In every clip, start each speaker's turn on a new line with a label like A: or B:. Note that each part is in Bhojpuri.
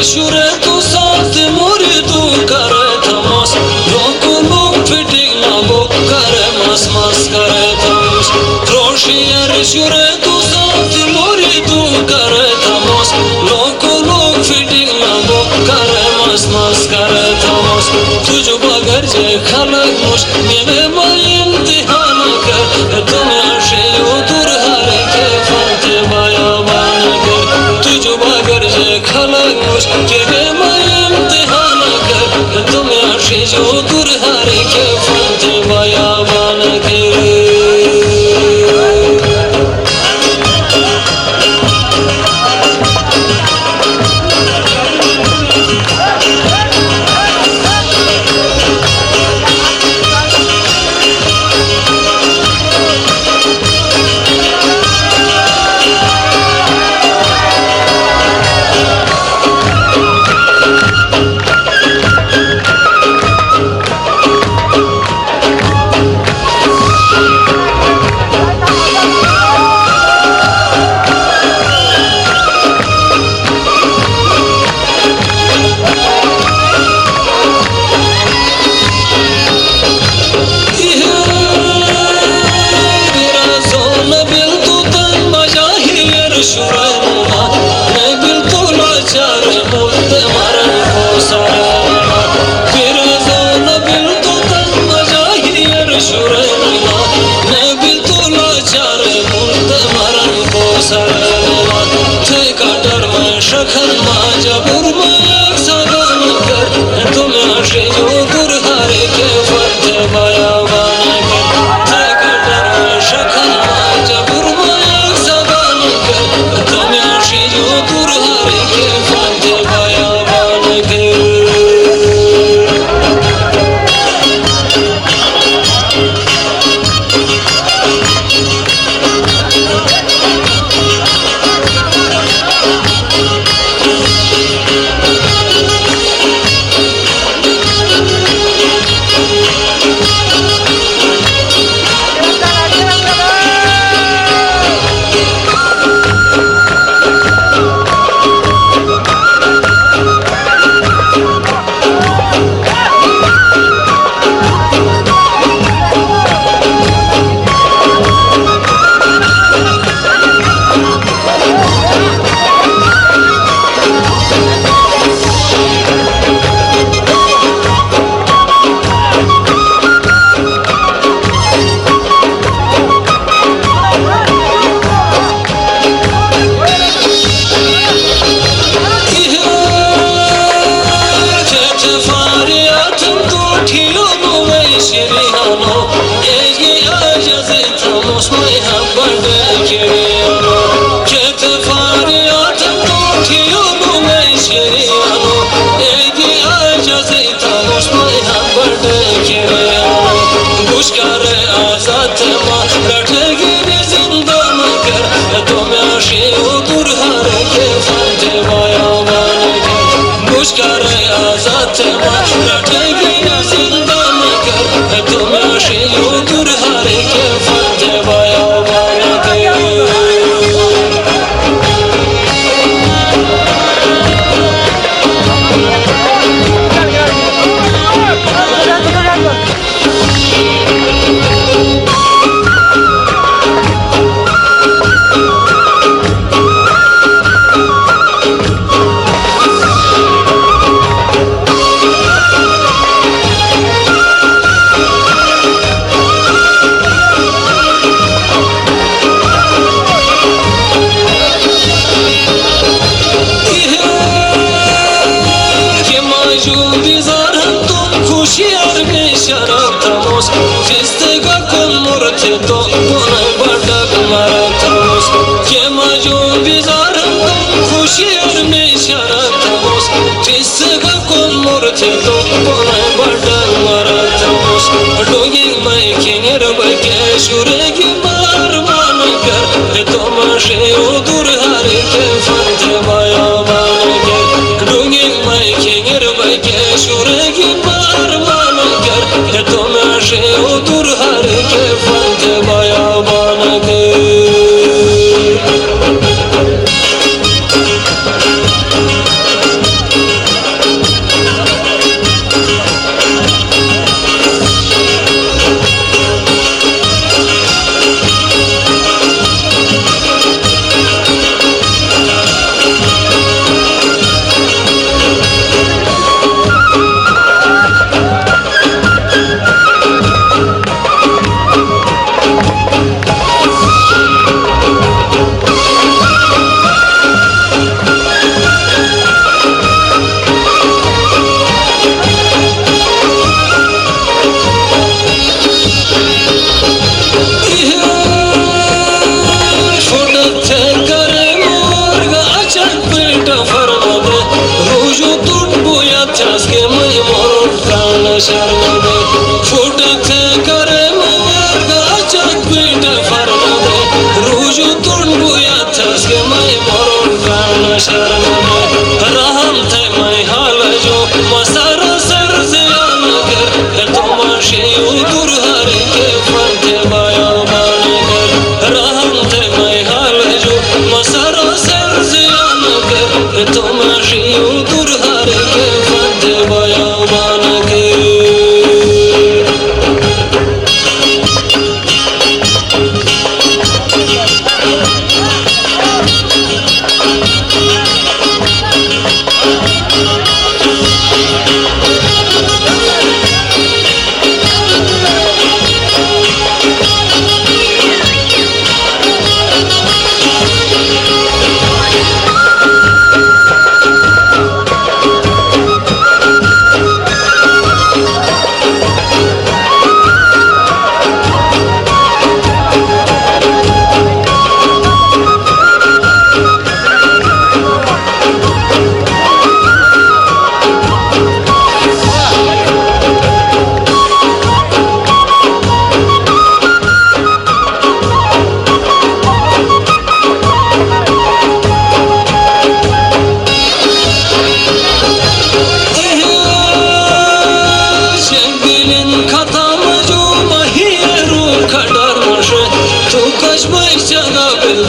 A: shure tu saat muri tu kare thamos lok fitting na bo kare mas kare thamos roshier shure tu saat muri tu kare thamos lok fitting na bo kare mas kare thamos tujo bagar je khalak mush mene mai imtihan kar tum ashe dur hare ke fante baya ban kar tujo bagar je khalak mush mene mai imtihan kar tum ashe dur hare ke fante baya ban kar Shuregi bar man kar, to me she udur har शर्मदे फुटते करे मवर गाचक पीठ फरमदे रूजू तुंडुया थसके मैं मरोड़ गान शर्मदे रहम थे मैं हाल जो मसारा सर से आनकर तुमाशी उदुर हरे के फंते बाया बानकर रहम थे मैं हाल जो मसारा सर से आनकर तुमाशी उदुर हरे के फंते बाया बानकर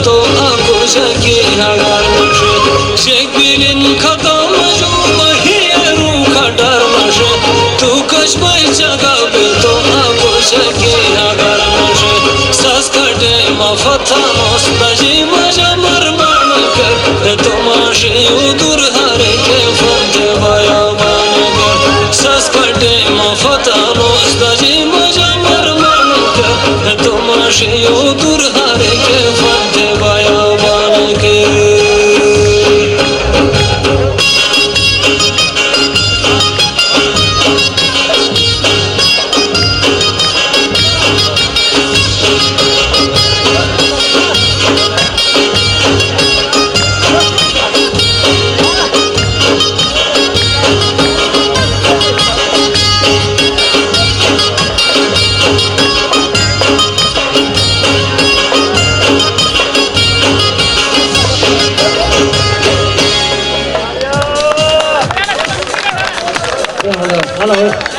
A: तो आपको शकी हगार मशे शेकबिलिन खतम जो वही रूखा डर मशे तू कश भाई जगह बिल तो आपको शकी हगार मशे सस कटे मफतानोस नजी मजा मरमान कर तुमाशी उदुर हरे के फंते बाया बानकर सस कटे मफतानोस नजी मजा मरमान कर तुमाशी उदुर हरे के फंते बाया बानकर
B: Hello.